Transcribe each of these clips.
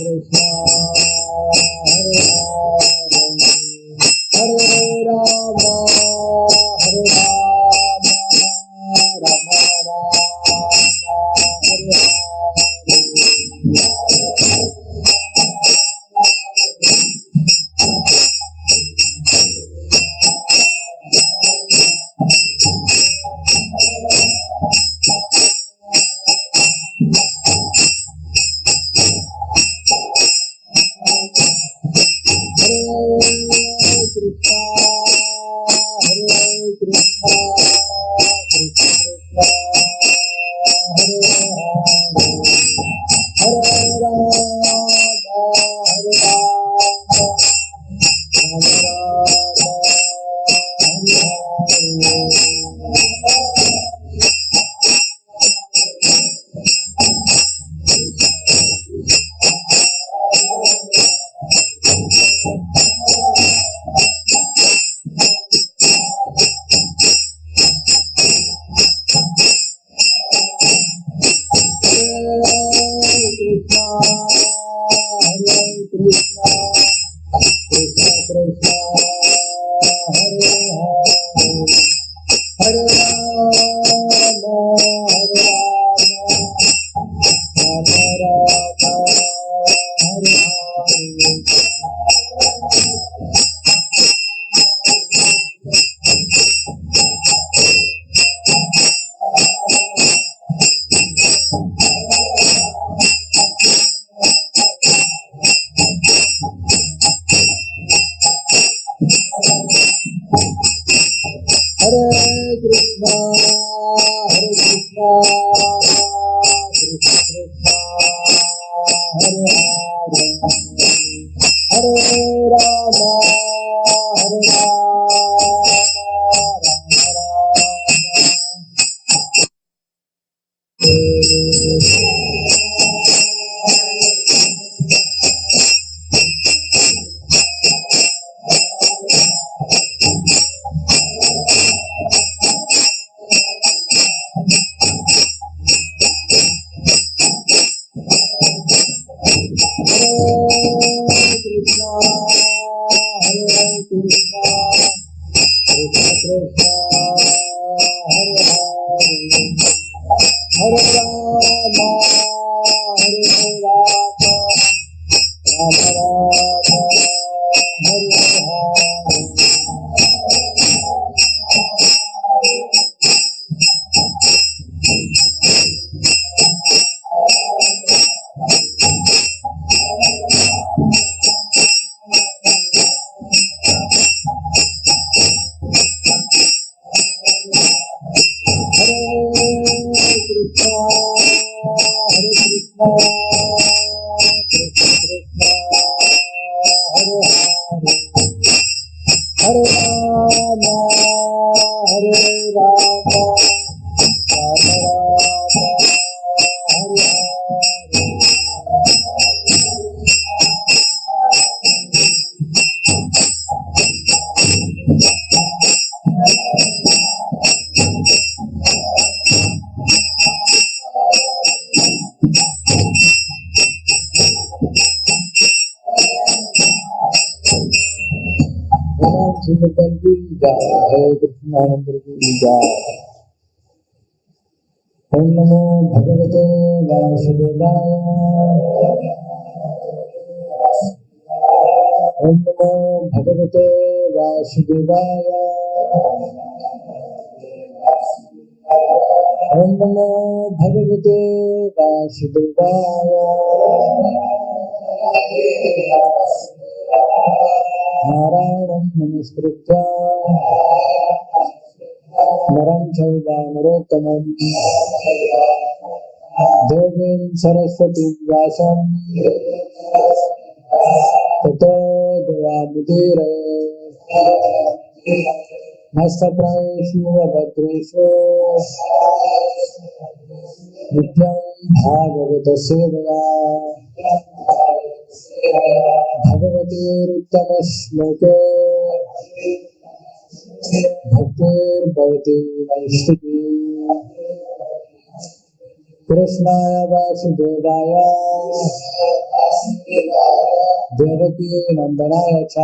Krishna Hare Hare Rama Hare Rama Rama Rama Hare Om Namo Bhagavate Vasudevaya. Om Namo Bhagavate Vasudevaya. Om Namo Bhagavate Vasudevaya. Narayanam Namaskritya Naram Chaiva Narottamam Devim Saraswati Vyasam Tato Devamudire Nasapraeshu Abhadreshu Nityam Bhagavata Sevaya Bhagavate Uttamaśloke Bhaktir Bhavati Vaishti कृष्णाय वासुदेवाय देवकी नंदनाय च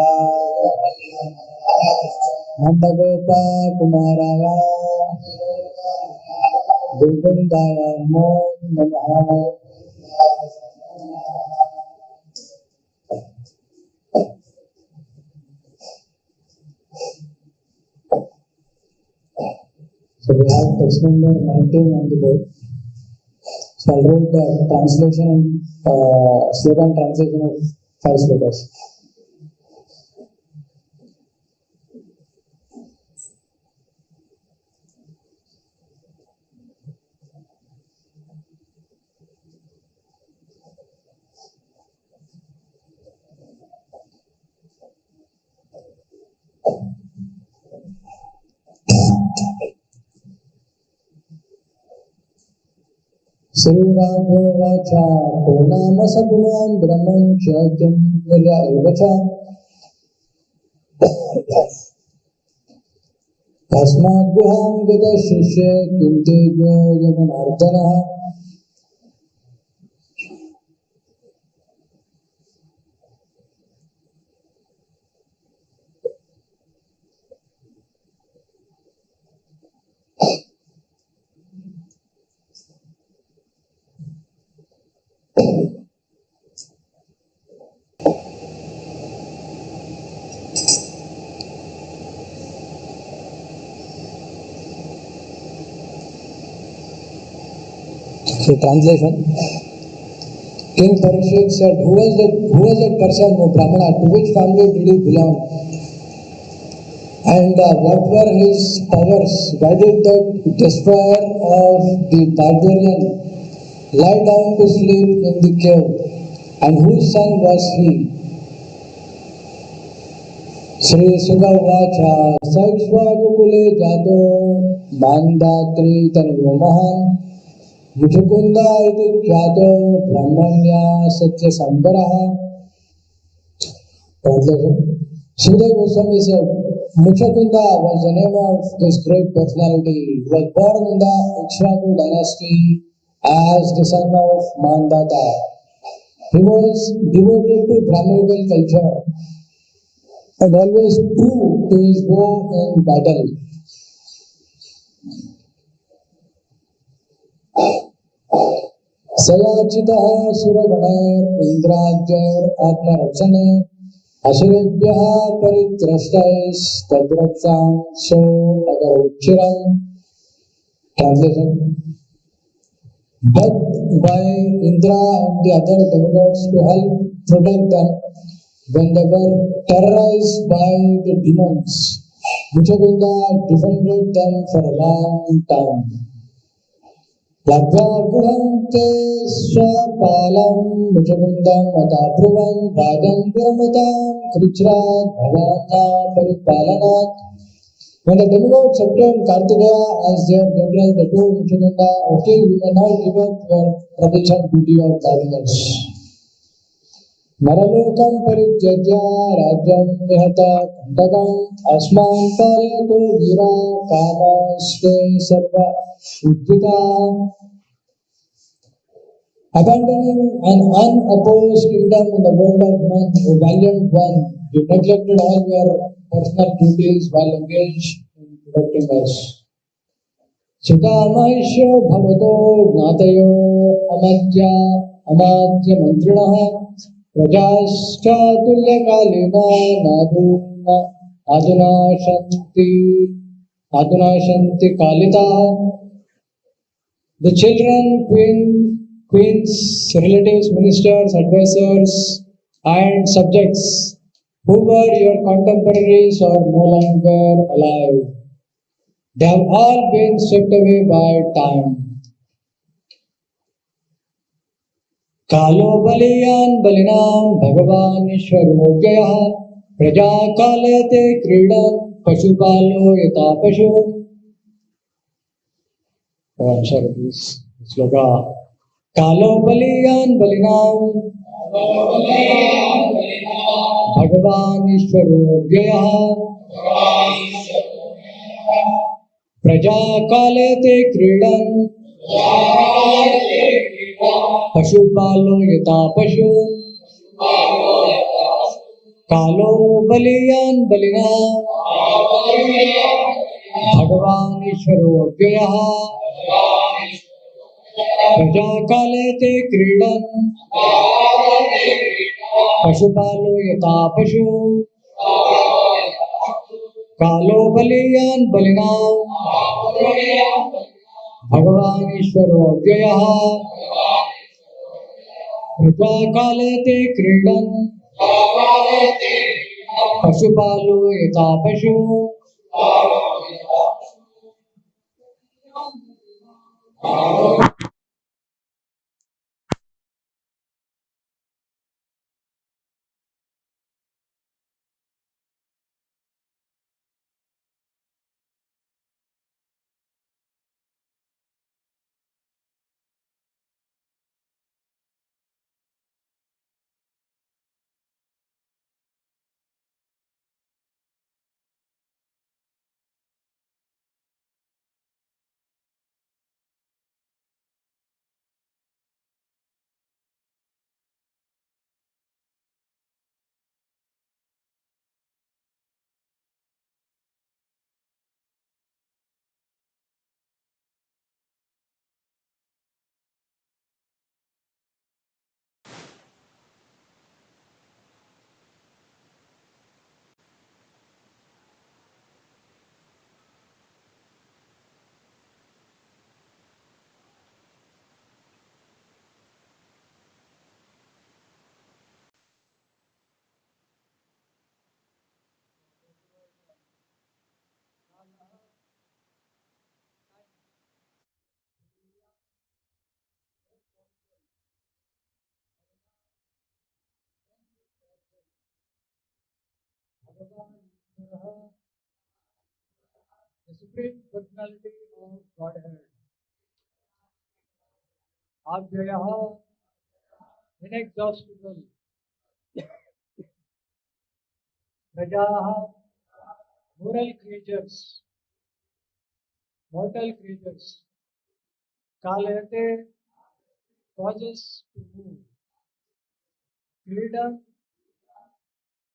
नंदगोपकुमाराय गोविंदाय नमो नमः। So we have text number 19 on the board. So I'll read the translation and slogan translation of 5 slokas. श्रीराघवाच को नाम सगुणान् ब्रह्मं चैत्यं निर्या एव च तस्मात् गुहां गतः शिष्ये किं तेजो यमनार्दनः। So translation: King Parikshit said, who was that person, O Brahmana, to which family did he belong? And what were his powers? Why did the destroyer of the barbarian lie down to sleep in the cave? And whose son was he? Sri Sugavacha Saikshvagukule Jato Mandatri Tanvamahan Muchukunda iti Kyato Brahmanya Satya Sambaraha. Translation: Sridhar Goswami said, Muchukunda was the name of this great personality. He was born in the Ikshvaku dynasty as the son of Mandata. He was devoted to Brahmanical culture and always true to his vow in battle. सयाचितः सुरगणैर् इन्द्राद्यैर् आत्मरक्षणे असुरेभ्यः परित्रष्टैस्तद्रक्षांसो अकरोच्चिरम्. Translation: But by Indra and the other demigods to help protect them when they were terrorized by the demons, Muchukunda defended them for a long time. Lagvagurante swapalam Muchukundam matapruvam bhagam vyamatam krichrat bhavana paripalanat. When the demigods obtained Kartikeya as their general, they told Muchukunda, okay, we can now give up your traditional duty of guarding us. Naralokam parityajya rajyam nihata kandakam asman palayato gira kamasve sarva uddhita. Abandoning an unopposed kingdom in the world of men, O valiant one, you neglected all your personal duties while engaged in protecting us. Sutamaishyo bhavato gnatayo amadya mantrinaha prajascha tulyakalina aduna shanti kalitaha. The children, queens, relatives, ministers, advisors, and subjects who were your contemporaries are no longer alive. They have all been swept away by time. Kalo baliyan balinam Bhagavan Ishwaro Jaya Praja Kalete Kridan Pashupalo Yata Pashu. Oh, I'm sorry, please. Sloka. Kalo baliyan balinam Bhagavan Ishwaro Jaya Praja Kalete Kridan पशुपालो यथा पशु कालो बलियान बलिना भगवान ईश्वरो अव्ययः प्रजा काले ते क्रीडन् पशुपालो यथा पशु कालो बलियान बलिना भगवान ईश्वरो अव्ययः प्रजा काले ते क्रीडन् पशुपालो यथा पशु The Supreme Personality of Godhead, Adhyaya, inexhaustible, Prajaha, moral creatures, mortal creatures, Kalete, causes to move, Freedom,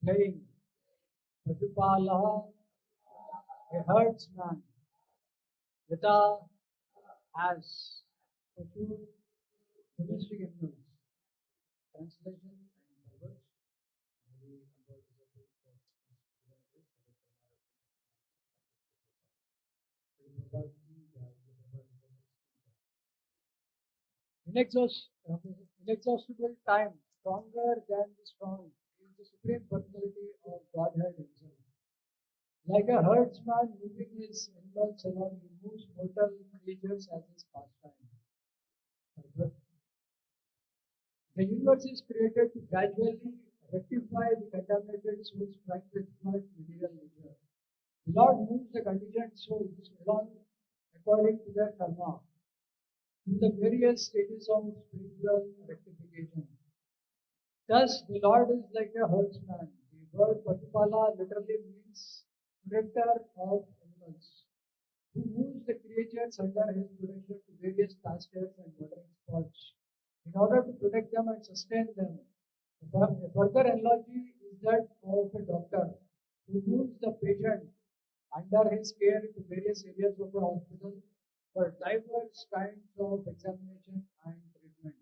playing, Pajupalaha, a herdsman, Yata, as, Pashur, domestic animals. Translation and words. Inexhaustible time, stronger than the strong, is the Supreme Personality of Godhead Himself. Like a herdsman moving his animals along, he moves mortal creatures as his pastime. The universe is created to gradually rectify the contaminated souls trying to exploit material nature. The Lord moves the conditioned souls along according to their karma in the various stages of spiritual rectification. Thus, the Lord is like a herdsman. The word Pashupala literally means protector of animals, who moves the creatures under his protection to various pastures and watering spots in order to protect them and sustain them. A further analogy is that of a doctor who moves the patient under his care to various areas of the hospital for diverse kinds of examination and treatment.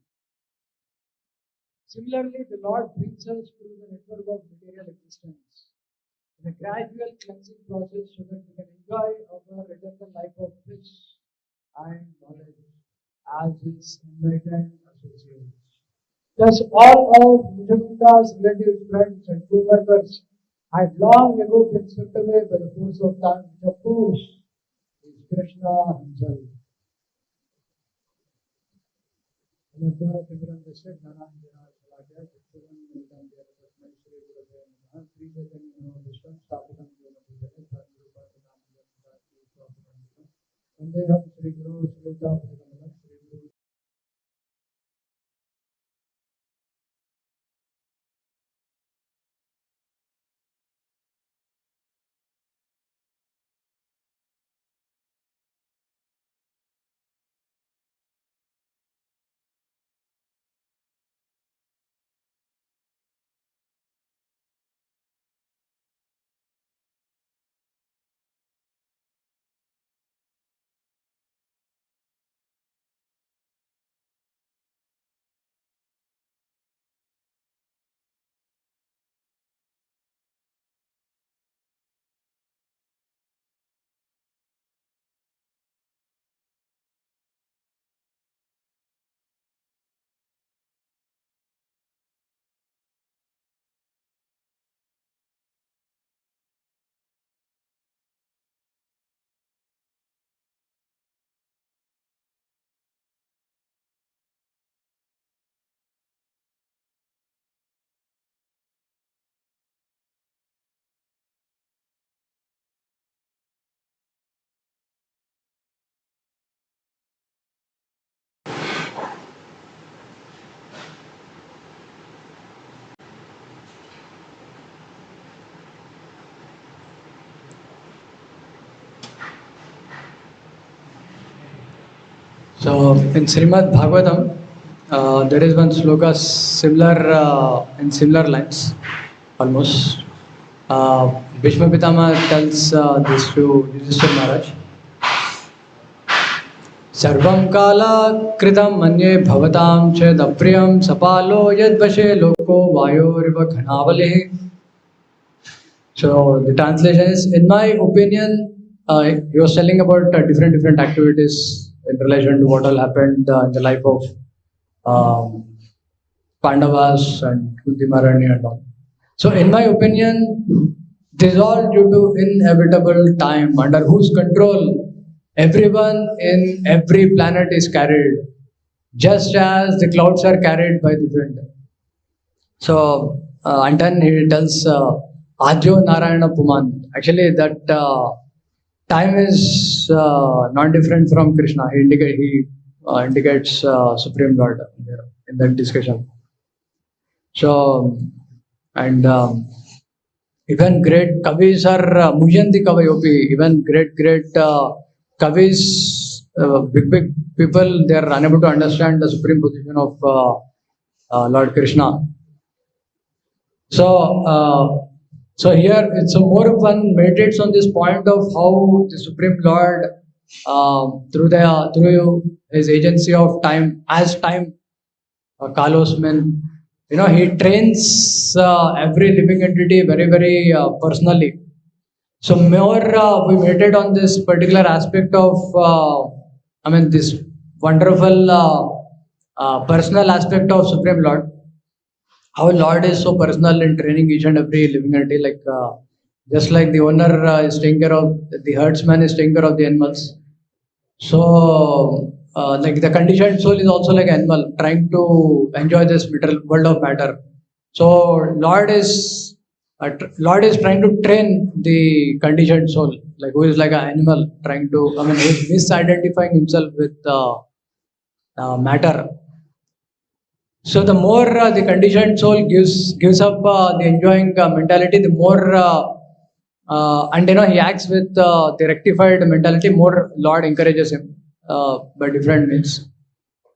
Similarly, the Lord brings us through the network of material existence in a gradual cleansing process so that we can enjoy our eternal life of bliss and knowledge as his enlightened associates. Thus, all of Mujagunda's relatives, friends, and co-workers had long ago been swept away by the force of time, which of course is Krishna himself. So in Srimad Bhagavatam, there is one sloka similar in similar lines, almost. Bhishma Pitama tells this to Yudhishthira Maharaj. Sarvam kala kritam manye bhavatam chedapriyam sapalo yadvashe loko vayorivaghanavalehe. So the translation is, in my opinion, he was telling about different activities in relation to what all happened in the life of Pandavas and Kunti Maharani and all. So in my opinion, this is all due to inevitable time under whose control everyone in every planet is carried, just as the clouds are carried by the wind. So and then he tells Adyo Narayana Puman. Actually, that time is not different from Krishna. He indicates Supreme Lord in that discussion. So, and even great kavis are Mujanti Kavayopi, even great kavis, big people, they are unable to understand the supreme position of Lord Krishna. So here it's more of one meditates on this point of how the Supreme Lord, through his agency of time, as time, Kalosman, he trains every living entity very personally. So more we meditate on this particular aspect of, this wonderful personal aspect of Supreme Lord. How Lord is so personal in training each and every living entity, like just like the owner is taking care of the herdsman is taking care of the animals. So like the conditioned soul is also like animal trying to enjoy this material world of matter. So Lord is trying to train the conditioned soul, like who is like an animal trying to, who is misidentifying himself with matter. So the more the conditioned soul gives up the enjoying mentality, the more and he acts with the rectified mentality, more Lord encourages him by different means.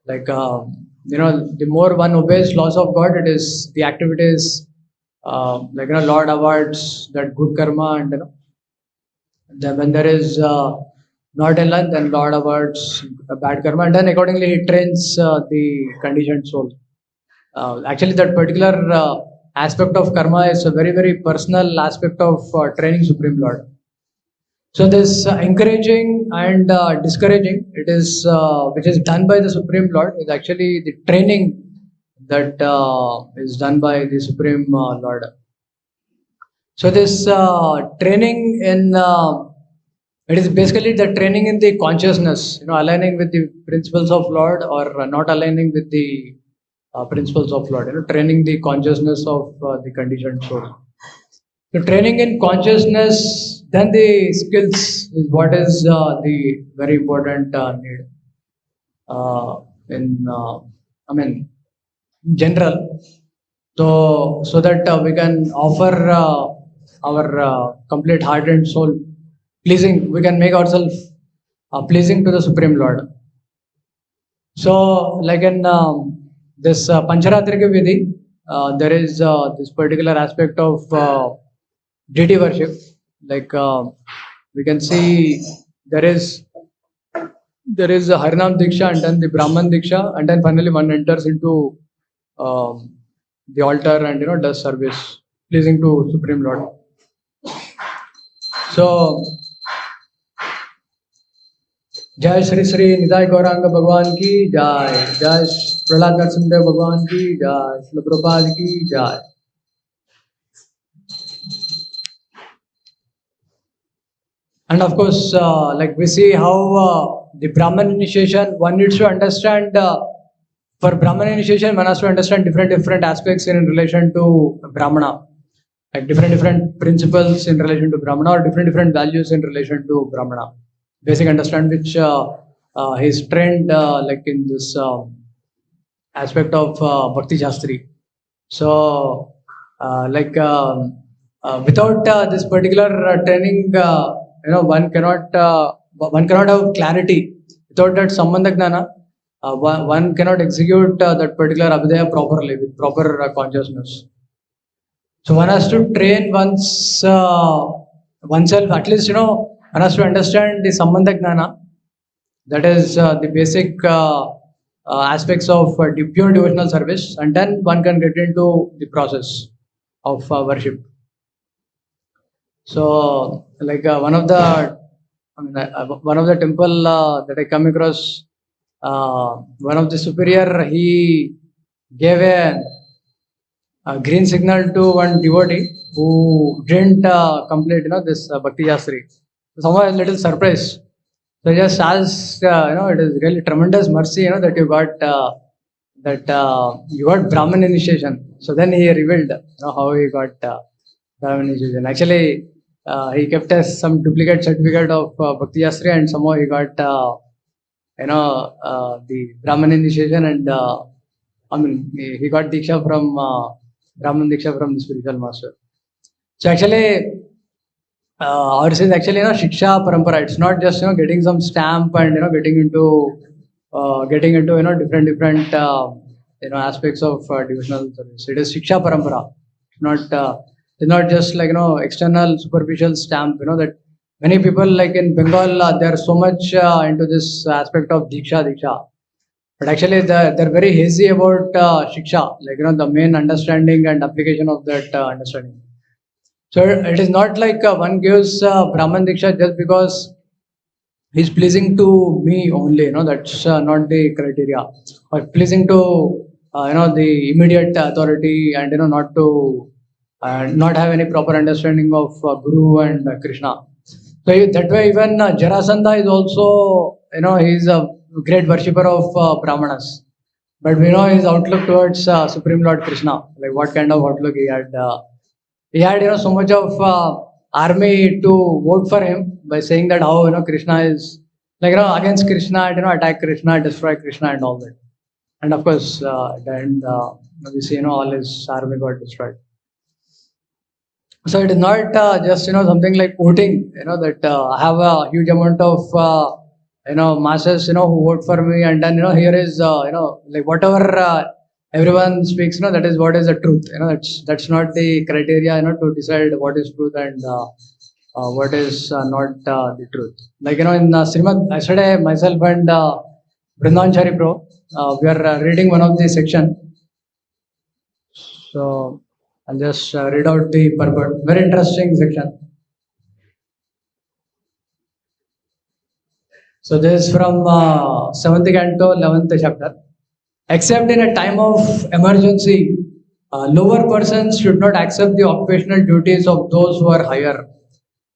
Like the more one obeys laws of God, it is the activities Lord awards that good karma, and then when there is not enlightened, then Lord awards bad karma, and then accordingly he trains the conditioned soul. Actually, that particular aspect of karma is a very personal aspect of training Supreme Lord. So this encouraging and discouraging, it is which is done by the Supreme Lord, is actually the training that is done by the Supreme Lord. So this training in it is basically the training in the consciousness, aligning with the principles of Lord or not aligning with the principles of Lord, training the consciousness of the conditioned soul. So training in consciousness, then the skills is what is the very important need in general. So that we can offer our complete heart and soul pleasing. We can make ourselves pleasing to the Supreme Lord. So like in this Pancharatrika Vidhi, there is this particular aspect of deity worship. Like we can see there is a Harinam Diksha and then the Brahman Diksha, and then finally one enters into the altar and does service pleasing to Supreme Lord. So Jai Shri Nidai Gauranga Bhagwan ki Jai, Jai Prahlad Nrsimha Bhagwan ki Jai, Srila Prabhupada ki Jai. And of course, like we see how the Brahman initiation, one needs to understand, for Brahman initiation, one has to understand different aspects in relation to Brahmana, like different principles in relation to Brahmana, or different values in relation to Brahmana. Basic understand which he's trained like in this aspect of Bhakti Shastri. So without this particular training, one cannot have clarity. Without that Sambandha Gnana, one cannot execute that particular abhidaya properly with proper consciousness. So one has to train oneself, at least, one has to understand the Sambandha Gnana, that is the basic aspects of pure devotional service, and then one can get into the process of worship. So, like one of the temple that I come across, one of the superior, he gave a green signal to one devotee who didn't complete, this Bhakti Yastri. So someone was a little surprised. So I just asked, it is really tremendous mercy, that you got Brahman initiation. So then he revealed, how he got Brahman initiation. Actually, he kept us some duplicate certificate of Bhakti Yastri, and somehow he got, the Brahman initiation, and he got Diksha from Brahman Diksha from the spiritual master. So actually, ours is actually, Shiksha Parampara. It's not just, getting some stamp and, getting into different aspects of devotional service. It is Shiksha Parampara. It's not just like, external superficial stamp, that many people like in Bengal, they are so much into this aspect of Diksha. But actually, they're very hazy about Shiksha, like, the main understanding and application of that understanding. So it is not like one gives Brahman Diksha just because he's pleasing to me only, that's not the criteria. Or pleasing to, the immediate authority, and, not to, not have any proper understanding of Guru and Krishna. So that way, even Jarasandha is also, he's a great worshipper of Brahmanas. But we know his outlook towards Supreme Lord Krishna, like what kind of outlook he had. He had, so much of army to vote for him by saying that how, Krishna is, like, against Krishna, and, attack Krishna, destroy Krishna and all that. And of course, then we see, all his army got destroyed. So it is not just, something like voting, that I have a huge amount of, masses, who vote for me, and then, here is, like whatever everyone speaks, that is what is the truth. That's not the criteria, to decide what is truth and what is not the truth. Like, in Srimad, yesterday, myself and Vrindavan Chari Pro, we are reading one of the section. So I'll just read out the purport. Very interesting section. So this is from 7th canto, 11th chapter. Except in a time of emergency, lower persons should not accept the occupational duties of those who are higher.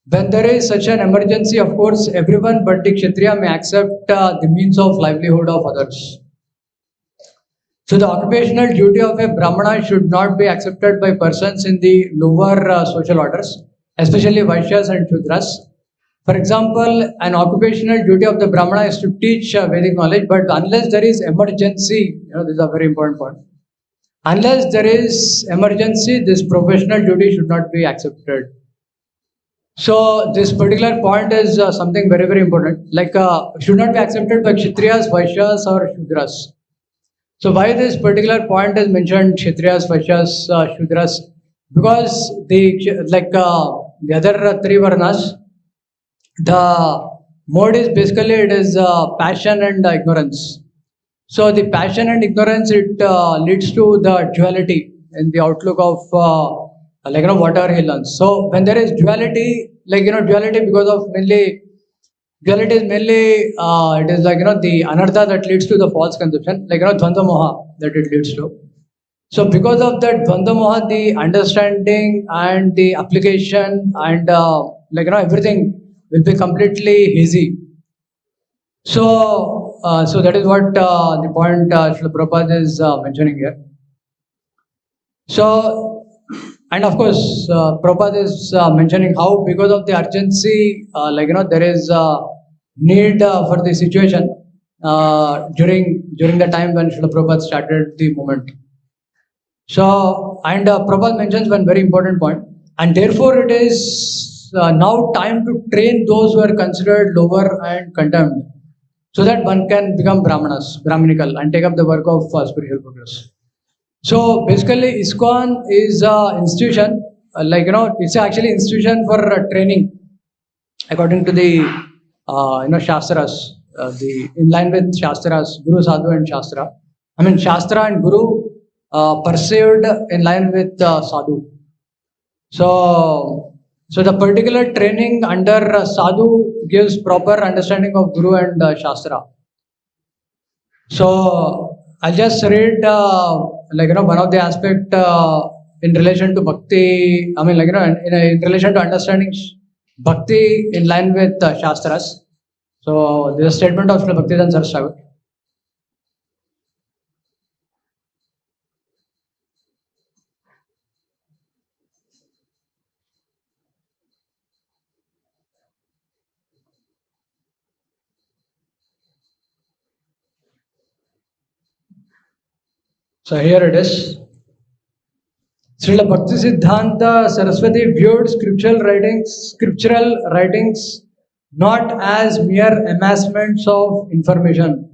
When there is such an emergency, of course, everyone but the Kshatriya may accept the means of livelihood of others. So the occupational duty of a Brahmana should not be accepted by persons in the lower social orders, especially Vaishyas and Shudras. For example, an occupational duty of the Brahmana is to teach Vedic knowledge, but unless there is emergency, this is a very important point. Unless there is emergency, this professional duty should not be accepted. So this particular point is something very, very important. Like, should not be accepted by Kshatriyas, Vaishyas, or Shudras. So why this particular point is mentioned, Kshatriyas, Vaishyas, Shudras? Because the other three varnas, the mode is basically, it is passion and ignorance. So the passion and ignorance, it leads to the duality in the outlook of whatever he learns. So when there is duality, duality because of mainly, duality is mainly, it is the anartha that leads to the false conception, dvandva moha that it leads to. So because of that dvandva moha, the understanding and the application and everything will be completely hazy. So that is what the point Srila Prabhupada is mentioning here. So, and of course, Prabhupada is mentioning how because of the urgency, there is need for the situation during the time when Srila Prabhupada started the movement. So, and Prabhupada mentions one very important point, and therefore it is now time to train those who are considered lower and condemned. so that one can become Brahminical, and take up the work of spiritual progress. So basically, ISKCON is an institution, it's actually institution for training, according to the Shastras, in line with Shastras, Guru, Sadhu, and Shastra. I mean, Shastra and Guru perceived in line with Sadhu. So the particular training under Sadhu gives proper understanding of Guru and Shastra. So I'll just read one of the aspect in relation to bhakti. I mean, in relation to understanding bhakti in line with Shastras. So this is a statement of Srila Bhaktivedanta Saraswati Thakur. So here it is. Srila Bhakti Siddhanta Saraswati viewed scriptural writings not as mere amassments of information,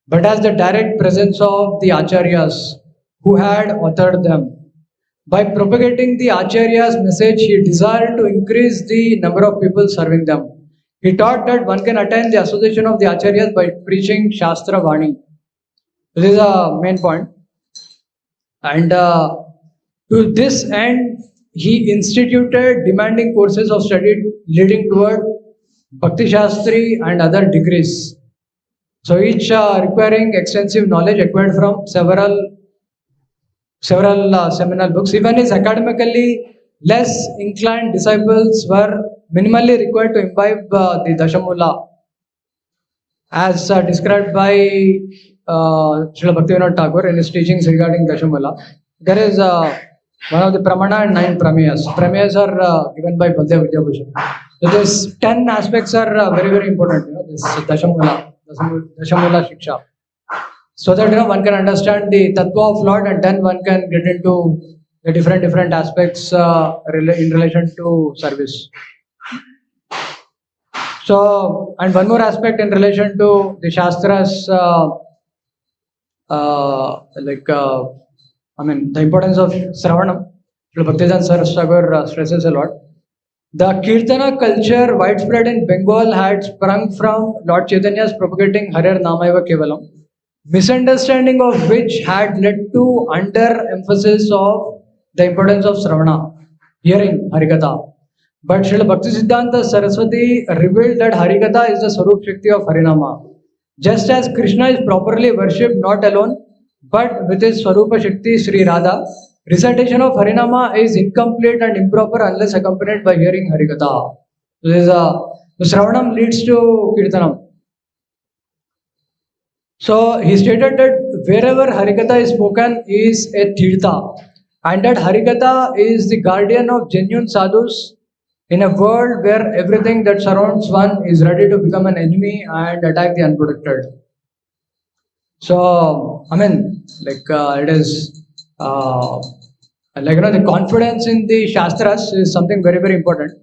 but as the direct presence of the Acharyas who had authored them. By propagating the Acharya's message, he desired to increase the number of people serving them. He taught that one can attain the association of the Acharyas by preaching Shastra Vani. This is a main point. And to this end, he instituted demanding courses of study leading toward Bhakti Shastri and other degrees. So each requiring extensive knowledge acquired from several seminal books. Even his academically less inclined disciples were minimally required to imbibe the Dashamula, as described by Srila Bhaktivinoda Thakur in his teachings regarding Dashamula. There is one of the Pramana and 9 Prameyas. Prameyas are given by Baldev Vidyabhushan. So these 10 aspects are very, very important. This Dashamula Shiksha. So that one can understand the Tattva of Lord, and then one can get into the different aspects in relation to service. So, and one more aspect in relation to the Shastras, the importance of Sravanam. Bhaktivedanta Saraswati Thakur stresses a lot. The Kirtana culture widespread in Bengal had sprung from Lord Chaitanya's propagating Harir Namaiva Kevalam, misunderstanding of which had led to under-emphasis of the importance of Sravana, hearing Harikatha. But Srila Bhakti Siddhanta Saraswati revealed that Harikatha is the Swarup Shakti of Harinama. Just as Krishna is properly worshipped not alone, but with his Swarupa Shakti Sri Radha, recitation of Harinama is incomplete and improper unless accompanied by hearing Harikatha. So Sravanam leads to Kirtanam. So he stated that wherever Harikatha is spoken is a Tirtha, and that Harikatha is the guardian of genuine sadhus in a world where everything that surrounds one is ready to become an enemy and attack the unprotected. So, it is the confidence in the Shastras is something very, very important.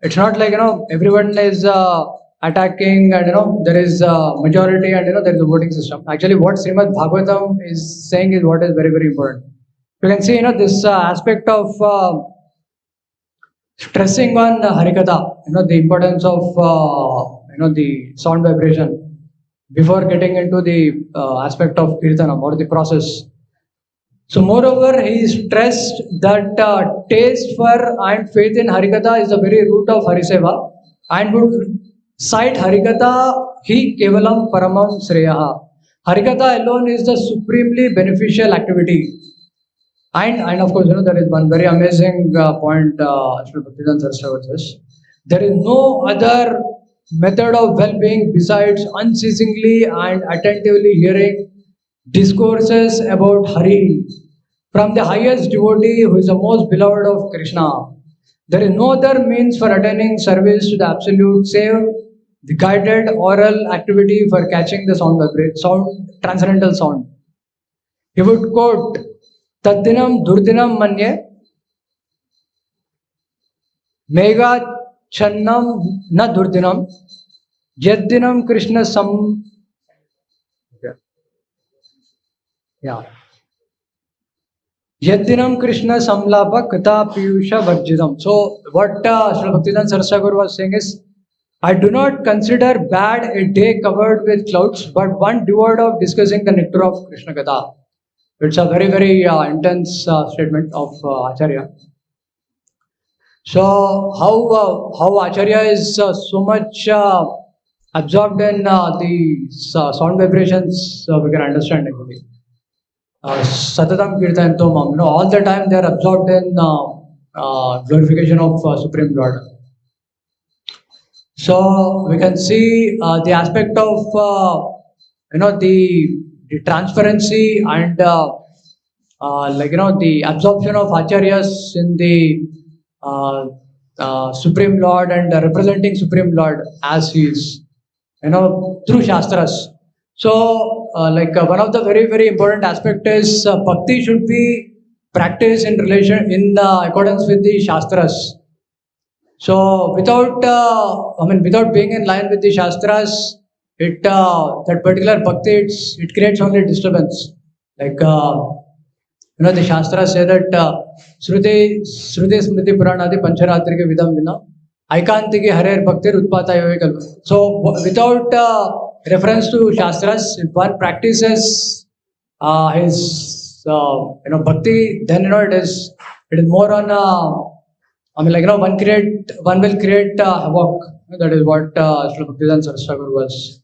It's not like, everyone is attacking and, there is a majority and, there is a voting system. Actually, what Srimad Bhagavatam is saying is what is very, very important. You can see, this aspect of stressing on Harikatha, the importance of, the sound vibration before getting into the aspect of Kirtanam or the process. So moreover, he stressed that taste for and faith in Harikatha is the very root of Hariseva, and would cite Harikatha hi kevalam paramam sreyaha. Harikatha alone is the supremely beneficial activity. And of course, there is one very amazing point Sri Bhaktivedanta Saraswati says. There is no other method of well-being besides unceasingly and attentively hearing discourses about Hari from the highest devotee who is the most beloved of Krishna. There is no other means for attaining service to the Absolute save the guided oral activity for catching the sound, transcendental sound. He would quote, Taddinam Durdinam Manye Mega Channam Na Durdinam Yaddinam Krishna Sam. Yeah. Yaddinam Krishna Samlapa Kata Piyusha Varjidam. So, what Srila Bhaktivedanta Saraswati Guru was saying is, I do not consider bad a day covered with clouds, but one devoid of discussing the nectar of Krishna Katha. It's a very, very intense statement of Acharya. So, how Acharya is so much absorbed in the sound vibrations, we can understand actually. Satatam Kirtanto Mam, all the time they are absorbed in glorification of Supreme Lord. So we can see the aspect of the transparency and the absorption of acharyas in the Supreme Lord and representing Supreme Lord as he is, through Shastras. So one of the very, very important aspect is bhakti should be practiced in relation in accordance with the Shastras. So without without being in line with the Shastras, it that particular bhakti it creates only disturbance. Like the Shastras say that Shruti Smriti Puranadi Pancharatrike Vidam Vina Aikantiki Harer Bhaktir Utpata Yovikal. So without reference to Shastras, if one practices his bhakti, then it is more on one will create havoc. That is what Srila Bhaktivedanta Saraswati Guru was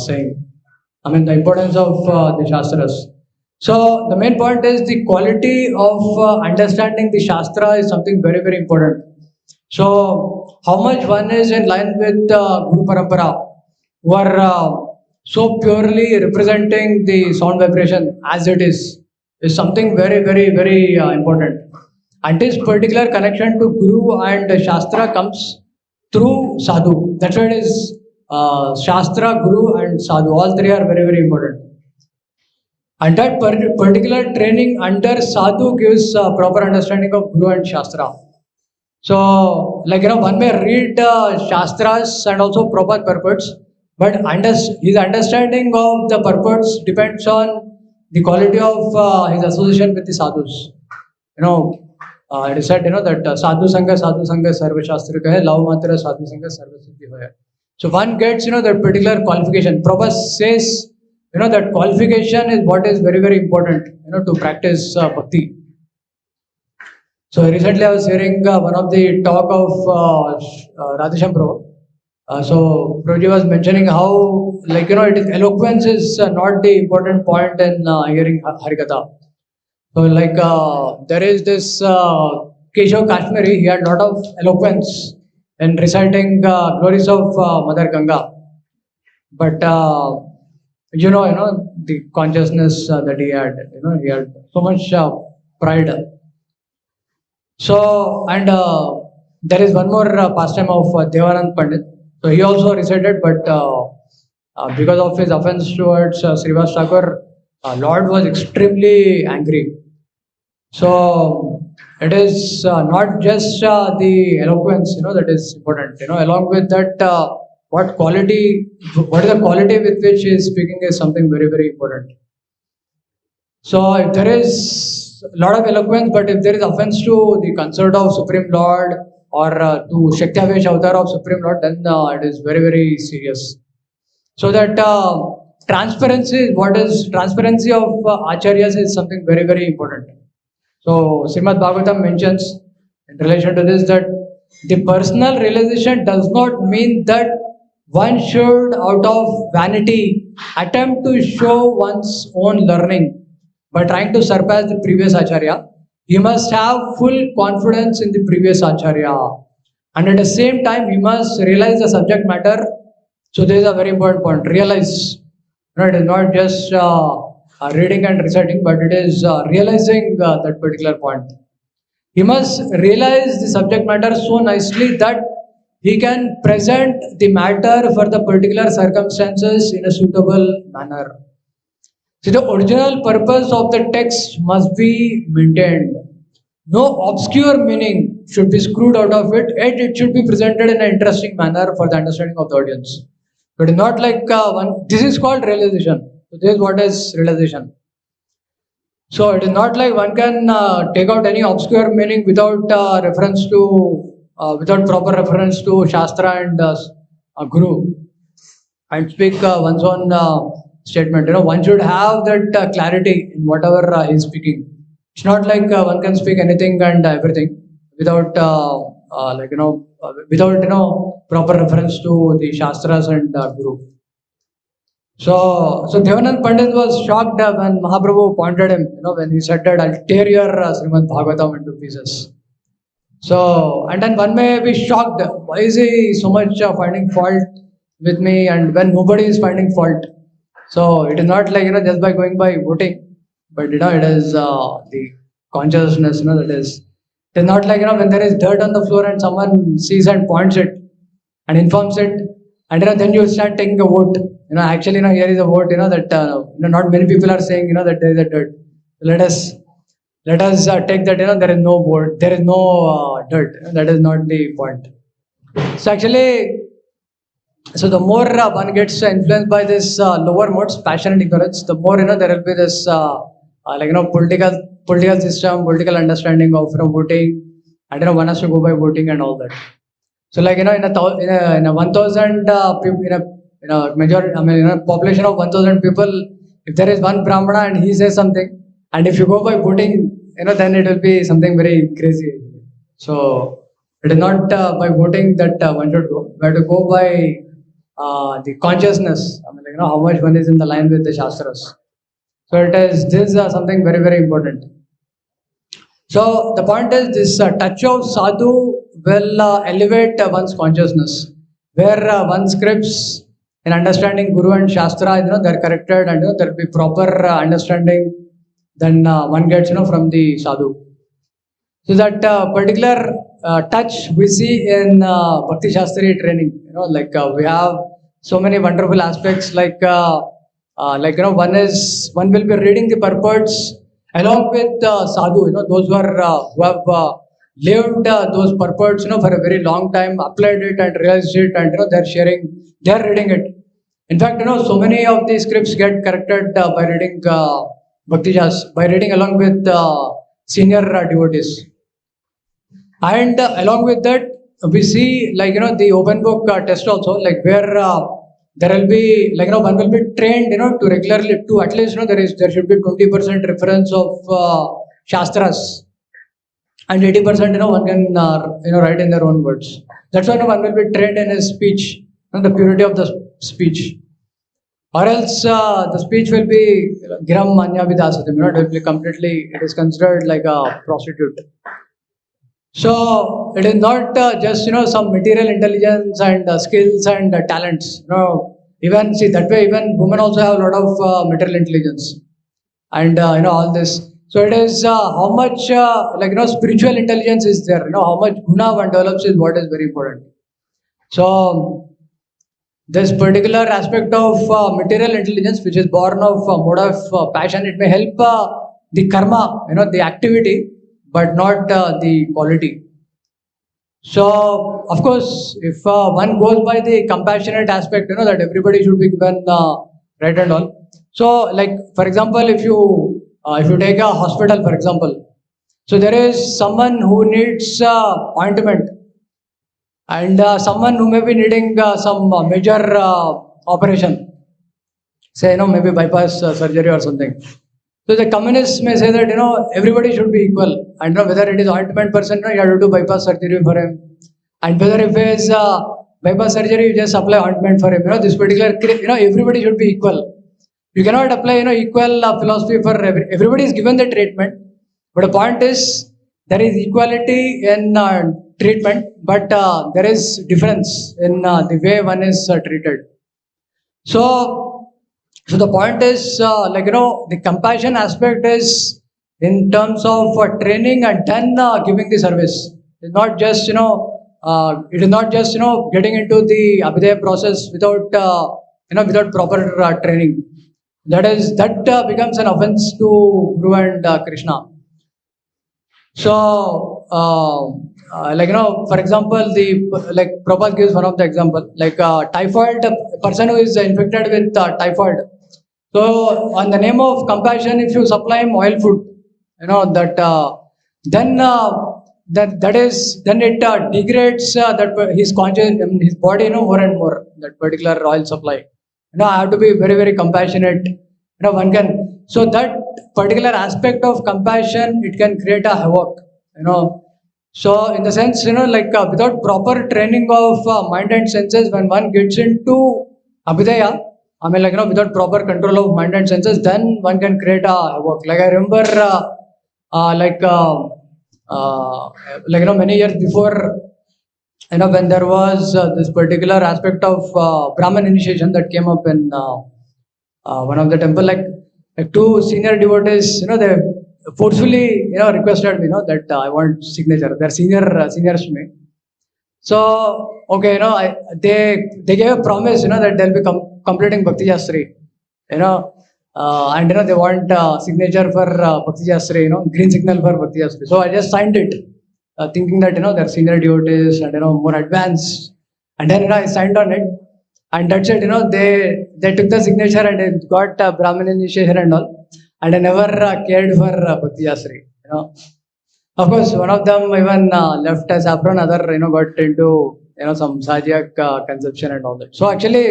saying. The importance of the Shastras. So the main point is the quality of understanding the Shastra is something very, very important. So how much one is in line with Guru Parampara, who are so purely representing the sound vibration as it is something very, very, very important. And this particular connection to Guru and Shastra comes through Sadhu. That's why it is Shastra, Guru and Sadhu. All three are very, very important. And that particular training under Sadhu gives proper understanding of Guru and Shastra. So, one may read Shastras and also proper purports, but his understanding of the purports depends on the quality of his association with the Sadhus. It is said, that sadhu sangha sarva shastrika hai, lav matra sadhu sangha sarva siddhi hoya. So one gets, that particular qualification. Prabhu says, that qualification is what is very, very important, to practice bhakti. So recently I was hearing one of the talk of Radhesham Prabhu. So Prabhuji was mentioning how, eloquence is not the important point in hearing Harikatha. So there is this Keshav Kashmiri, he had a lot of eloquence in reciting glories of Mother Ganga. But the consciousness that he had so much pride. So, and there is one more pastime of Devanand Pandit. So he also recited, but because of his offense towards Srivas Thakur, Lord was extremely angry. So it is not just the eloquence, that is important. Along with that, what is the quality with which he is speaking is something very, very important. So if there is a lot of eloquence, but if there is offense to the consort of Supreme Lord or to Shakti-Avesh avatar of Supreme Lord, then it is very, very serious. So that transparency of acharyas is something very, very important. So Srimad Bhagavatam mentions in relation to this that the personal realization does not mean that one should out of vanity attempt to show one's own learning by trying to surpass the previous acharya. He must have full confidence in the previous acharya, and at the same time he must realize the subject matter. So this is a very important point. Realize, it is not just reading and reciting, but it is realizing that particular point. He must realize the subject matter so nicely that he can present the matter for the particular circumstances in a suitable manner. See, the original purpose of the text must be maintained. No obscure meaning should be screwed out of it, and it should be presented in an interesting manner for the understanding of the audience. But not like this is called realization. So this is what is realization. So it is not like one can take out any obscure meaning without reference to, without proper reference to Shastra and Guru, and speak one's own statement. One should have that clarity in whatever he is speaking. It's not like one can speak anything and everything without without proper reference to the Shastras and Guru. So Devanand Pandit was shocked when Mahaprabhu pointed him, when he said that I'll tear your Srimad Bhagavatam into pieces. So, and then one may be shocked, why is he so much finding fault with me, and when nobody is finding fault. So it is not like, just by going by voting, but it is the consciousness, that is. It is not like, when there is dirt on the floor and someone sees and points it and informs it, and then you start taking a vote. Actually, here is a vote, that not many people are saying, that there is a dirt. Let us take that, there is no vote, there is no dirt. That is not the point. So actually, so the more one gets influenced by this lower modes, passion and ignorance, the more, there will be this political system, political understanding of voting, and one has to go by voting and all that. So like in a 1,000 people, in a majority, population of 1,000 people, if there is one Brahmana and he says something, and if you go by voting, then it will be something very crazy. So it is not by voting that one should go. We have to go by the consciousness. How much one is in the line with the Shastras. So this is something very, very important. So the point is, this touch of sadhu will elevate one's consciousness, where one scripts in understanding Guru and Shastra, they're corrected, and there will be proper understanding. Then one gets, from the sadhu. So that particular touch we see in Bhakti Shastri training. We have so many wonderful aspects. One will be reading the purports along with sadhu. Those who have lived those purports, for a very long time, applied it and realized it, and they're sharing. They're reading it. In fact, so many of these scripts get corrected by reading Bhakti Shastra, by reading along with senior devotees. And along with that, we see the open book test also, where there will be one will be trained to regularly, to at least there should be 20% reference of Shastras, and 80% one can write in their own words. That's why one will be trained in his speech, the purity of the speech. Or else the speech will be Giram Manya Vidasatim, it will be completely, it is considered like a prostitute. So it is not just some material intelligence and skills and talents. Even see that way, even women also have a lot of material intelligence and all this. So it is how much spiritual intelligence is there. How much guna one develops is what is very important. So this particular aspect of material intelligence, which is born of mode of passion, it may help the karma, the activity, but not the quality. So, of course, if one goes by the compassionate aspect, that everybody should be given right and all. So, for example, if you take a hospital, for example, so there is someone who needs ointment, and someone who may be needing some major operation, say maybe bypass surgery or something. So the communists may say that everybody should be equal, and whether it is ointment person, you have to do bypass surgery for him, and whether if it is bypass surgery, you just apply ointment for him. This particular, everybody should be equal. You cannot apply equal philosophy for everybody is given the treatment, but the point is there is equality in treatment, but there is difference in the way one is treated. So the point is, the compassion aspect is in terms of training and then giving the service. It's not just, it is not just, getting into the Abhidheya process without, without proper training. That becomes an offense to Guru and Krishna. So for example, Prabhupada gives one of the example, typhoid, a person who is infected with typhoid. So, on the name of compassion, if you supply him oil food, then it degrades his conscious, his body, more and more, that particular oil supply. I have to be very, very compassionate. One can, so that particular aspect of compassion, it can create a havoc, So, in the sense, without proper training of mind and senses, when one gets into abhidaya, without proper control of mind and senses, then one can create a havoc. I remember, many years before, when there was this particular aspect of Brahman initiation that came up in one of the temple, two senior devotees, they forcefully, requested me, that I want signature. They're seniors to me. So, okay, they gave a promise, that they'll be completing Bhakti Jastri, and they want signature for Bhakti Jastri, green signal for Bhakti Jastri. So I just signed it, thinking that they're senior devotees and more advanced, and then I signed on it, and that's it. They took the signature and it got Brahmin initiation and all, and I never cared for Bhakti Jastri. Of course, one of them even left as saffron, other got into some Sajiak consumption and all that. So actually,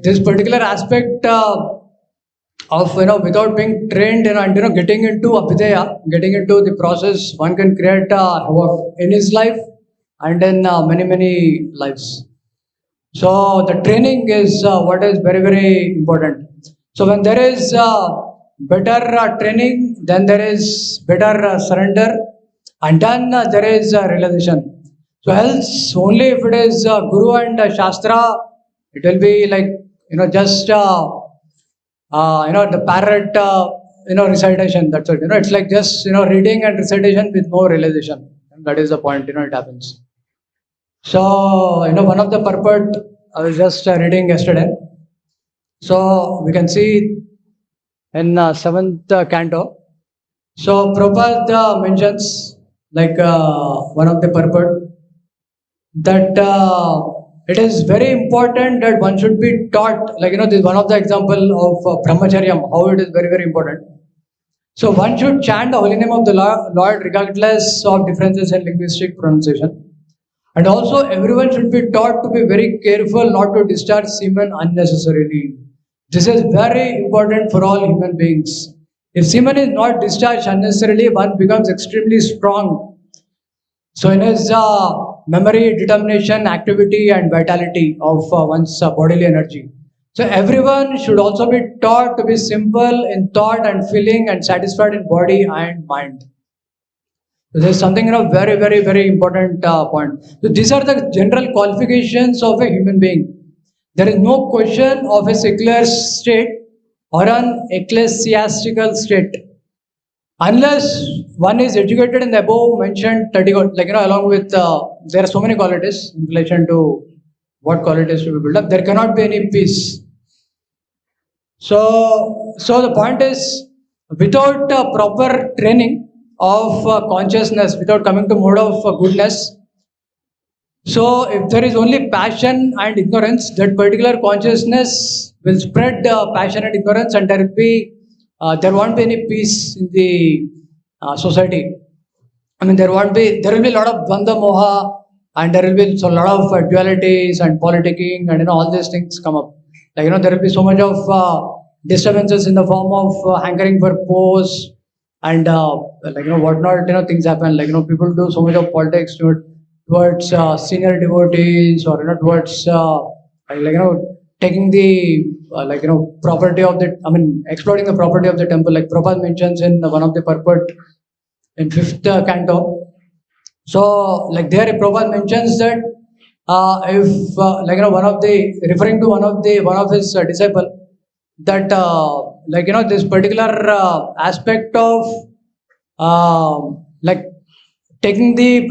this particular aspect of without being trained and getting into abhidaya, getting into the process, one can create havoc in his life and in many lives. So the training is what is very, very important. So when there is better training, then there is better surrender, and then there is realization. So else, only if it is Guru and Shastra, it will be just the parrot recitation. That's it. It's like just reading and recitation with no realization. And that is the point. It happens. So one of the purport I was just reading yesterday. So we can see in 7th canto. So Prabhupada mentions one of the purport that it is very important that one should be taught, this is one of the example of brahmacharyam, how it is very, very important. So one should chant the holy name of the Lord regardless of differences in linguistic pronunciation. And also everyone should be taught to be very careful not to discharge semen unnecessarily. This is very important for all human beings. If semen is not discharged unnecessarily, one becomes extremely strong. So in his memory, determination, activity and vitality of one's bodily energy. So everyone should also be taught to be simple in thought and feeling and satisfied in body and mind. So this is something very, very, very important point. So these are the general qualifications of a human being. There is no question of a secular state or an ecclesiastical state, unless one is educated in the above mentioned 30, along with, there are so many qualities in relation to what qualities to be built up, there cannot be any peace. So the point is, without proper training of consciousness, without coming to mode of goodness, so if there is only passion and ignorance, that particular consciousness will spread passion and ignorance, and there won't be any peace in the society. There will be a lot of Dvanda Moha, and there will be a lot of dualities and politicking, and all these things come up. There will be so much of disturbances in the form of hankering for posts and whatnot. Things happen. People do so much of politics towards senior devotees, or towards taking the property of the, exploiting the property of the temple, like Prabhupada mentions in one of the purport in 5th canto. So there Prabhupada mentions that if one of the, referring to one of his disciple, that this particular aspect of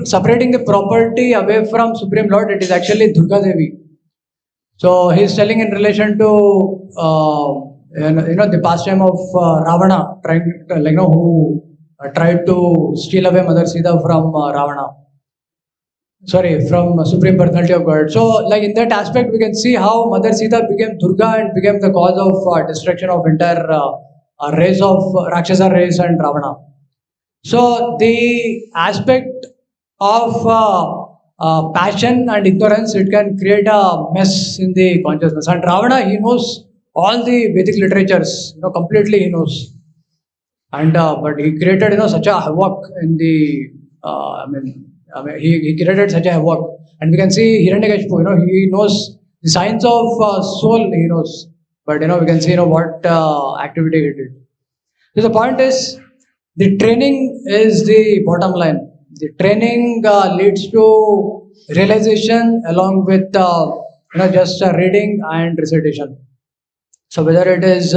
separating the property away from Supreme Lord, it is actually Durga Devi. So he is telling in relation to the pastime of Ravana, trying who tried to steal away Mother Sita from Ravana. Sorry, from Supreme Personality of God. So, like in that aspect, we can see how Mother Sita became Durga and became the cause of destruction of entire race of Rakshasa race and Ravana. So, the aspect of passion and ignorance, it can create a mess in the consciousness. And Ravana, he knows all the Vedic literatures, completely he knows. And but he created, such a havoc in the, he created such a havoc. And we can see Hiranyakashipu, he knows the science of soul, he knows. But, we can see, what activity he did. So the point is, the training is the bottom line. The training leads to realization along with, just reading and recitation. So whether it is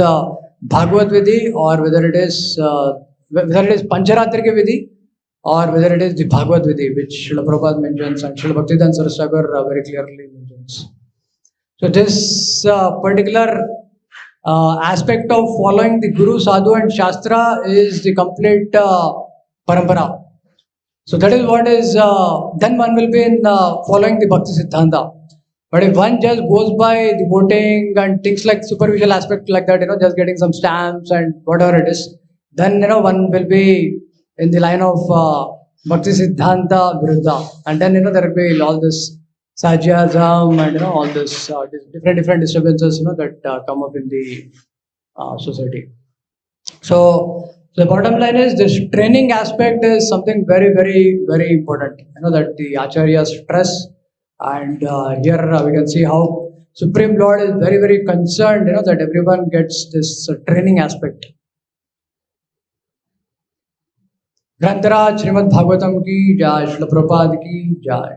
Bhagavad Vidhi or whether it is Pancharatrika Vidhi or whether it is the Bhagavad Vidhi, which Srila Prabhupada mentions and Srila Bhaktivedanta Saraswati Thakur very clearly mentions. So this particular aspect of following the Guru, Sadhu and Shastra is the complete parampara. So that is what is, then one will be in following the Bhakti Siddhanta. But if one just goes by the voting and things like superficial aspect like that, just getting some stamps and whatever it is, then, one will be in the line of Bhakti Siddhanta Viruddha. And then, there will be all this Sajiasm and, all this different disturbances, that come up in the society. So the bottom line is this training aspect is something very, very, very important, that the Acharyas stress. And here we can see how Supreme Lord is very, very concerned, that everyone gets this training aspect. Grantaraj Srimad Bhagavatam ki jai, Srila Prabhupada ki jai.